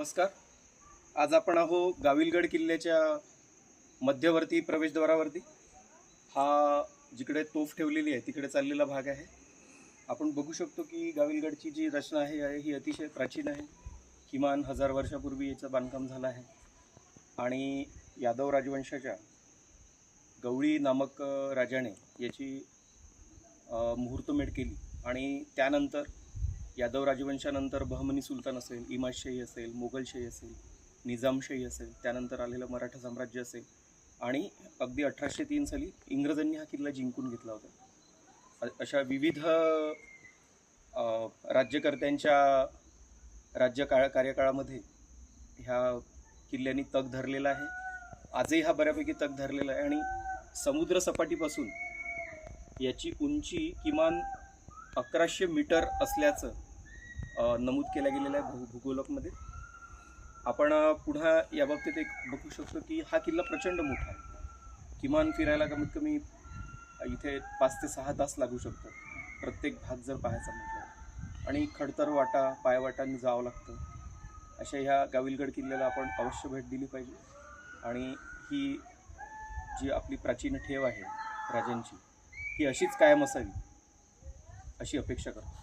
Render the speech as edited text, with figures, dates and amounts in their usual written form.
नमस्कार. आज आपण आहो गाविलगड किल्ल्याच्या मध्यवर्ती प्रवेशद्वारावरती. हा जिकडे तोफ ठेवलेली आहे तिकडे चाललेला भाग आहे. आपण बघू शकतो की गाविलगडची जी रचना आहे ही अतिशय प्राचीन आहे. किमान 1000 वर्षापूर्वी याचं बांधकाम झालं आहे आणि यादव राजवंशाच्या गवळी नामक राजाने याची मुहूर्तमेढ केली आणि त्यानंतर यादव राजवंशानंतर बहमनी सुलतान असेल, इमादशाही असेल, मोगलशाही असेल, निजामशाही असेल, त्यानंतर आलेलं मराठा साम्राज्य असेल आणि अगदी 1803 साली इंग्रजांनी हा किल्ला जिंकून घेतला होता. अशा विविध राज्यकर्त्यांच्या कार्यकाळामध्ये ह्या किल्ल्यानी तग धरलेला आहे. आजही हा बऱ्यापैकी तग धरलेला आहे आणि समुद्र सपाटीपासून याची उंची किमान 1100 मीटर असल्याचं नमूद केलं गेलेलं आहे भूगोलकमध्ये. आपण पुन्हा याबाबतीत एक बघू शकतो की हा किल्ला प्रचंड मोठा आहे. किमान फिरायला कमीत कमी इथे 5 ते 6 तास लागू शकतात प्रत्येक भाग जर पाहायचा म्हटलं, आणि खडतर वाटा पायवाटांनी जावं लागतं. अशा ह्या गाविलगड किल्ल्याला आपण अवश्य भेट दिली पाहिजे आणि ही जी आपली प्राचीन ठेव आहे राजांची ही अशीच कायम असावी अशी अपेक्षा करतो.